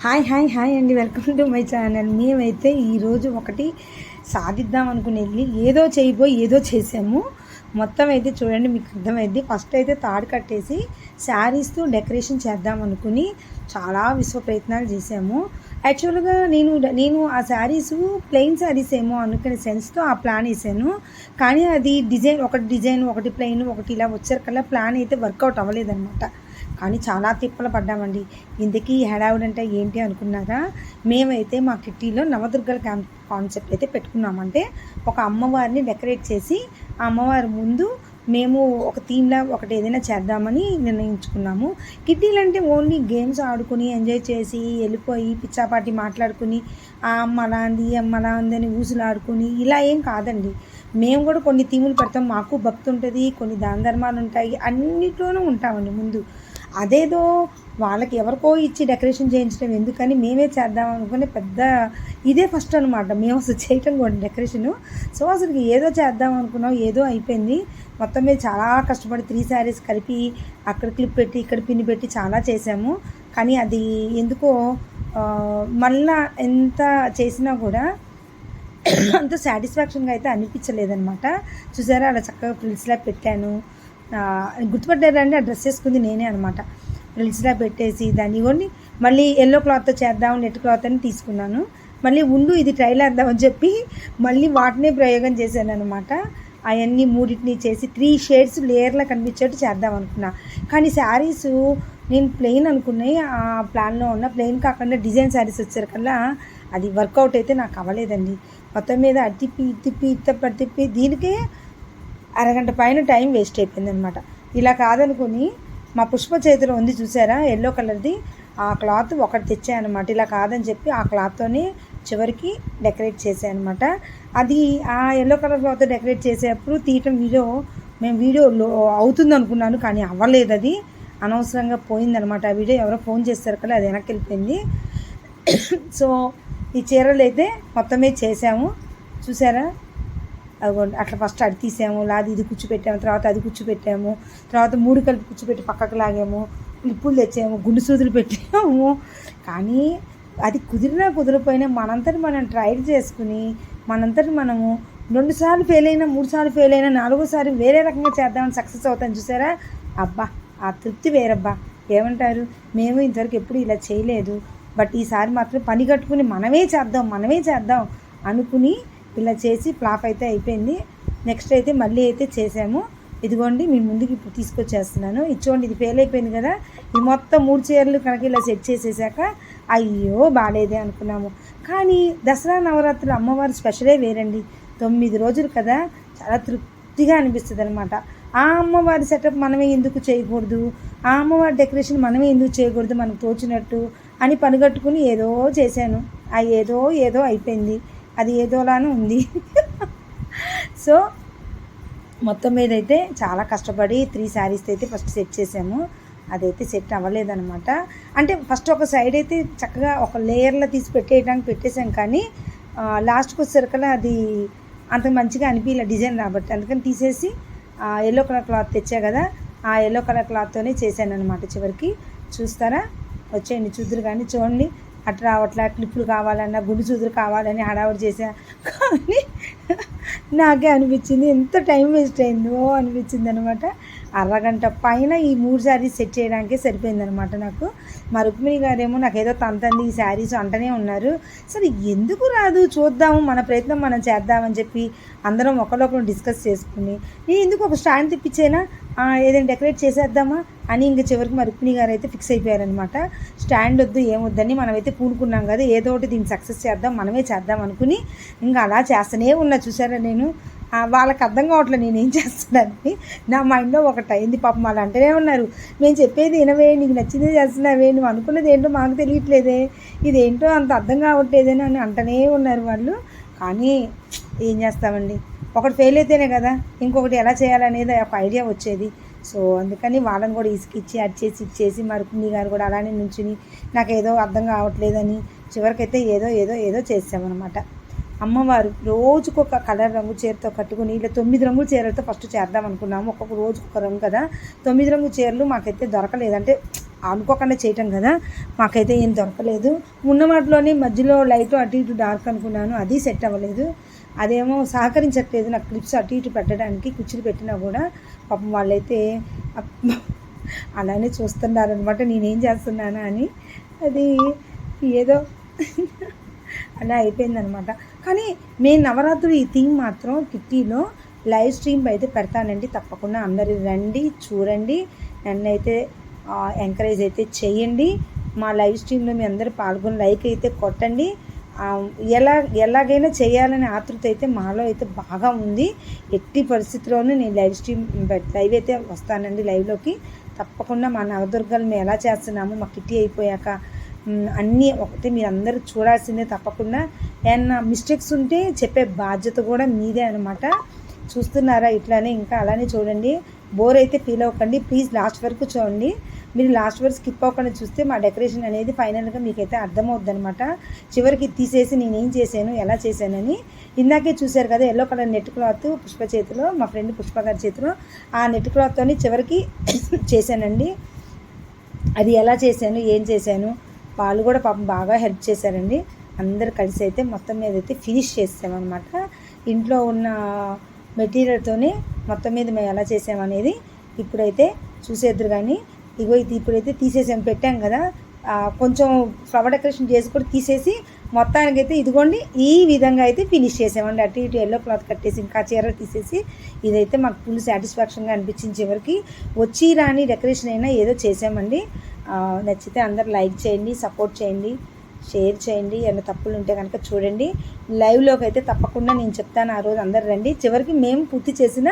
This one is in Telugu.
హాయ్ అండి. Welcome to my channel. మేమైతే ఈరోజు ఒకటి సాధిద్దాం అనుకుని వెళ్ళి ఏదో చేయబోయి ఏదో చేసాము. మొత్తం అయితే చూడండి, మీకు అర్థమైంది. ఫస్ట్ అయితే తాడు కట్టేసి శారీస్తో డెకరేషన్ చేద్దాం అనుకుని చాలా విశ్వ ప్రయత్నాలు చేసాము. యాక్చువల్గా నేను ఆ శారీస్ ప్లెయిన్ శారీస్ ఏమో అనుకునే సెన్స్తో ఆ ప్లాన్ వేసాను. కానీ అది డిజైన్ ఒకటి ప్లెయిన్ ఒకటి ఇలా వచ్చేసరికల్లా ప్లాన్ అయితే వర్కౌట్ అవ్వలేదన్నమాట. కానీ చాలా తిప్పలు పడ్డామండి. ఇంతకీ హడావుడంటే ఏంటి అనుకున్నారా? మేమైతే మా కిట్టీలో నవదుర్గల కాన్సెప్ట్ అయితే పెట్టుకున్నామంటే ఒక అమ్మవారిని డెకరేట్ చేసి ఆ అమ్మవారి ముందు మేము ఒక థీమ్లా ఒకటి ఏదైనా చేద్దామని నిర్ణయించుకున్నాము. కిట్టీలు అంటే ఓన్లీ గేమ్స్ ఆడుకుని ఎంజాయ్ చేసి వెళ్ళిపోయి పిచ్చాపాటి మాట్లాడుకుని ఆ అమ్మ అలా అంది అమ్మ అలా అంది అని ఊసులు ఆడుకుని ఇలా ఏం కాదండి. మేము కూడా కొన్ని థీములు పెడతాం. మాకు భక్తి ఉంటుంది, కొన్ని దాన ధర్మాలు ఉంటాయి, అన్నిట్లోనూ ఉంటామండి ముందు. అదేదో వాళ్ళకి ఎవరికో ఇచ్చి డెకరేషన్ చేయించడం ఎందుకని మేమే చేద్దాం అనుకుని పెద్ద ఇదే ఫస్ట్ అనమాట మేము అసలు చేయటం కూడా డెకరేషను. సో అసలు ఏదో చేద్దాం అనుకున్నాం, ఏదో అయిపోయింది. మొత్తం మీద చాలా కష్టపడి 3 శారీస్ కలిపి అక్కడ క్లిప్ పెట్టి ఇక్కడ పిన్ని పెట్టి చాలా చేసాము. కానీ అది ఎందుకో మళ్ళా ఎంత చేసినా కూడా అంత సాటిస్ఫాక్షన్గా అయితే అనిపించలేదన్నమాట. చూసారా, అలా చక్కగా ఫ్రిల్స్లా పెట్టాను. గుర్తుపట్టారండి, ఆ డ్రెస్ వేసుకుంది నేనే అనమాట. ఫ్రిల్స్లా పెట్టేసి దాన్ని కొన్ని మళ్ళీ ఎల్లో క్లాత్తో చేద్దాం, నెట్ క్లాత్ అని తీసుకున్నాను. మళ్ళీ ఇది ట్రైల్ వేద్దామని చెప్పి మళ్ళీ వాటినే ప్రయోగం చేశాను అనమాట. అవన్నీ మూడింటిని చేసి 3 షేడ్స్ లేయర్లా కనిపించేట్టు చేద్దాం అనుకున్నా. కానీ శారీస్ నేను ప్లెయిన్ అనుకున్నాయి. ఆ ప్లాన్లో ఉన్న ప్లెయిన్ కాకుండా డిజైన్ శారీస్ వచ్చేసరికల్లా అది వర్కౌట్ అయితే నాకు అవ్వలేదండి. మొత్తం మీద తిప్పి దీనికే అరగంట పైన టైం వేస్ట్ అయిపోయిందనమాట. ఇలా కాదనుకుని మా పుష్ప చేతిలో ఉంది చూసారా ఎల్లో కలర్ది, ఆ క్లాత్ ఒకటి తెచ్చాయన్నమాట. ఇలా కాదని చెప్పి ఆ క్లాత్తోనే చివరికి డెకరేట్ చేసాయనమాట. అది ఆ ఎల్లో కలర్ క్లాత్ డెకరేట్ చేసేటప్పుడు తీయటం వీడియోలో అవుతుంది అనుకున్నాను, కానీ అవ్వలేదు. అది అనవసరంగా పోయిందనమాట. ఆ వీడియో ఎవరో ఫోన్ చేస్తారు కదా, అది వెనక్కి వెళ్ళిపోయింది. సో ఈ చీరలు అయితే మొత్తమే చేసాము. చూసారా, అదిగోండి అట్లా ఫస్ట్ అది తీసాము, ఇది కూర్చోపెట్టాము, తర్వాత అది కూర్చోపెట్టాము, తర్వాత 3 కలిపి కూర్చోపెట్టి పక్కకు లాగాము, క్లిప్పులు తెచ్చాము, గుండు సూదులు పెట్టాము. కానీ అది కుదిరిపోయినా మనంతటి మనం ట్రై చేసుకుని మనము 2 సార్లు ఫెయిల్ అయినా 3 సార్లు ఫెయిల్ అయినా 4వ సారి వేరే రకంగా చేద్దామని సక్సెస్ అవుతాను చూసారా. అబ్బా, ఆ తృప్తి వేరబ్బా. ఏమంటారు, మేము ఇంతవరకు ఎప్పుడు ఇలా చేయలేదు. బట్ ఈసారి మాత్రం పని కట్టుకుని మనమే చేద్దాం అనుకుని ఇలా చేసి ఫ్లాప్ అయితే అయిపోయింది. నెక్స్ట్ అయితే మళ్ళీ అయితే చేసాము. ఇదిగోండి మీ ముందుకి ఇప్పుడు తీసుకొచ్చేస్తున్నాను. ఇచ్చోండి, ఇది ఫెయిల్ అయిపోయింది కదా. ఈ మొత్తం 3 చీరలు కనుక ఇలా సెట్ చేసేసాక అయ్యో బాగాలేదే అనుకున్నాము. కానీ దసరా నవరాత్రులు అమ్మవారి స్పెషలే వేరండి. 9 రోజులు కదా, చాలా తృప్తిగా అనిపిస్తుంది అనమాట. ఆ అమ్మవారి సెటప్ మనమే ఎందుకు చేయకూడదు, ఆ అమ్మవారి డెకరేషన్ మనమే ఎందుకు చేయకూడదు మనకు తోచినట్టు అని పనిగట్టుకుని ఏదో చేశాను. ఆ ఏదో అయిపోయింది. అది ఏదోలానే ఉంది. సో మొత్తం మీద అయితే చాలా కష్టపడి 3 శారీస్ అయితే ఫస్ట్ సెట్ చేసాము. అదైతే సెట్ అవ్వలేదన్నమాట. అంటే ఫస్ట్ ఒక సైడ్ అయితే చక్కగా ఒక లేయర్లో తీసి పెట్టేసాం. కానీ లాస్ట్కి వచ్చేసరికల్లా అది అంత మంచిగా అనిపించలే డిజైన్ రాబట్టి. అందుకని తీసేసి ఎల్లో కలర్ క్లాత్ తెచ్చా కదా, ఆ ఎల్లో కలర్ క్లాత్తోనే చేశాను అనమాట. చివరికి చూస్తారా, వచ్చేయండి చూద్దరు. కానీ చూడండి, అట్లా క్లిప్పులు కావాలన్నా గుండు చూదులు కావాలని హడావుడి చేసా. కానీ నాకే అనిపించింది ఎంత టైం వేస్ట్ అయిందో అనిపించింది అనమాట. అరగంట పైన ఈ 3 శారీస్ సెట్ చేయడానికే సరిపోయిందనమాట నాకు. మా రుక్మిణి గారేమో నాకు ఏదో తంతంది ఈ శారీస్ అంటనే ఉన్నారు. సరే ఎందుకు రాదు చూద్దాము, మన ప్రయత్నం మనం చేద్దామని చెప్పి అందరం ఒకరికొకరు డిస్కస్ చేసుకుని నేను ఎందుకు ఒక స్టాండ్ తెప్పించేనా, ఏదైనా డెకరేట్ చేసేద్దామా అని ఇంక చివరికి మా రుక్మిణి గారు అయితే ఫిక్స్ అయిపోయారనమాట. స్టాండ్ వద్దు ఏమొద్దని మనమైతే పూనుకున్నాం కదా, ఏదో ఒకటి దీన్ని సక్సెస్ చేద్దాం, మనమే చేద్దాం అనుకుని ఇంకా అలా చేస్తూనే ఉన్నా. చూసారా, నేను వాళ్ళకి అర్థం కావట్లేదు నేనేం చేస్తున్నానని. నా మైండ్లో ఒకటి అయింది. పాపం వాళ్ళు అంటూనే ఉన్నారు, మేము చెప్పేది వినవే, నీకు నచ్చిందే చేస్తున్నావే, నువ్వు అనుకున్నది ఏంటో మాకు తెలియట్లేదే, ఇదేంటో అంత అర్థం కావట్లేదని అని అంటూనే ఉన్నారు వాళ్ళు. కానీ ఏం చేస్తామండి, ఒకటి ఫెయిల్ అయితేనే కదా ఇంకొకటి ఎలా చేయాలనేది ఒక ఐడియా వచ్చేది. సో అందుకని వాళ్ళని కూడా ఇసుకిచ్చి ఇచ్చేసి మా రుక్మిణి గారు కూడా అలానే నుంచుని నాకు ఏదో అర్థం కావట్లేదని చివరికైతే ఏదో చేసామన్నమాట. అమ్మవారు రోజుకొక కలర్ రంగు చీరతో కట్టుకుని ఇలా 9 రంగుల చీరలతో ఫస్ట్ చేద్దాం అనుకున్నాము. ఒక్కొక్క రోజుకొక రంగు కదా, 9 రంగు చీరలు మాకైతే దొరకలేదంటే అనుకోకుండా చేయటం కదా, మాకైతే ఏం దొరకలేదు. ఉన్న వాటిలోనే మధ్యలో లైట్ అటు ఇటు డార్క్ అనుకున్నాను, అది సెట్ అవ్వలేదు. అదేమో సహకరించట్లేదు నాకు క్లిప్స్ అటు ఇటు పెట్టడానికి. కుర్చీలు పెట్టినా కూడా పాపం వాళ్ళైతే అలానే చూస్తున్నారనమాట నేనేం చేస్తున్నానా అని. అది ఏదో అలా అయిపోయిందనమాట. కానీ నేను నవరాత్రులు ఈ థీమ్ మాత్రం కిట్టీలో లైవ్ స్ట్రీమ్ అయితే పెడతానండి. తప్పకుండా అందరు రండి, చూడండి, నన్నైతే ఎంకరేజ్ అయితే చేయండి. మా లైవ్ స్ట్రీమ్లో మీ అందరూ పాల్గొని లైక్ అయితే కొట్టండి. ఎలాగైనా చేయాలనే ఆతృత అయితే మాలో అయితే బాగా ఉంది. ఎట్టి పరిస్థితిలోనూ నేను లైవ్ అయితే వస్తానండి లైవ్లోకి. తప్పకుండా మా నవదుర్గలు మేము ఎలా చేస్తున్నాము మా కిట్టి అయిపోయాక అన్నీ ఒకటి మీరు అందరూ చూడాల్సిందే. తప్పకుండా ఏమన్నా మిస్టేక్స్ ఉంటే చెప్పే బాధ్యత కూడా మీదే అనమాట. చూస్తున్నారా ఇట్లానే ఇంకా అలానే చూడండి, బోర్ అయితే ఫీల్ అవ్వకండి. ప్లీజ్ లాస్ట్ వరకు చూడండి. మీరు లాస్ట్ వరకు స్కిప్ అవ్వకుండా చూస్తే మా డెకరేషన్ అనేది ఫైనల్గా మీకైతే అర్థమవుద్ది అనమాట. చివరికి తీసేసి నేనేం చేశాను ఎలా చేశానని. ఇందాకే చూశారు కదా yellow colour net cloth Pushpa చేతిలో, మా ఫ్రెండ్ పుష్ప గారి చేతిలో ఆ నెట్ క్లాత్తో చివరికి చేశానండి. అది ఎలా చేశాను ఏం చేశాను వాళ్ళు కూడా పాపం బాగా హెల్ప్ చేశారండి. అందరు కలిసి అయితే మొత్తం మీద అయితే ఫినిష్ చేసామన్నమాట. ఇంట్లో ఉన్న మెటీరియల్తోనే మొత్తం మీద మేము ఎలా చేసామనేది ఇప్పుడైతే చూసేద్దరు. కానీ ఇగో ఇది ఇప్పుడైతే తీసేసాము, పెట్టాం కదా, కొంచెం ఫ్లవర్ డెకరేషన్ చేసి కూడా తీసేసి మొత్తానికైతే ఇదిగోండి ఈ విధంగా అయితే ఫినిష్ చేసామండి. అటు ఇటు ఎల్లో క్లాత్ కట్టేసి ఇంకా చీర తీసేసి ఇదైతే మాకు ఫుల్ సాటిస్ఫాక్షన్గా అనిపించింది. చివరికి వచ్చి రాని డెకరేషన్ అయినా ఏదో చేసామండి. నచ్చితే అందరు లైక్ చేయండి, సపోర్ట్ చేయండి, షేర్ చేయండి. ఏమైనా తప్పులు ఉంటే కనుక చూడండి. లైవ్లోకి అయితే తప్పకుండా నేను చెప్తాను, ఆ రోజు అందరు రండి. చివరికి మేము పూర్తి చేసిన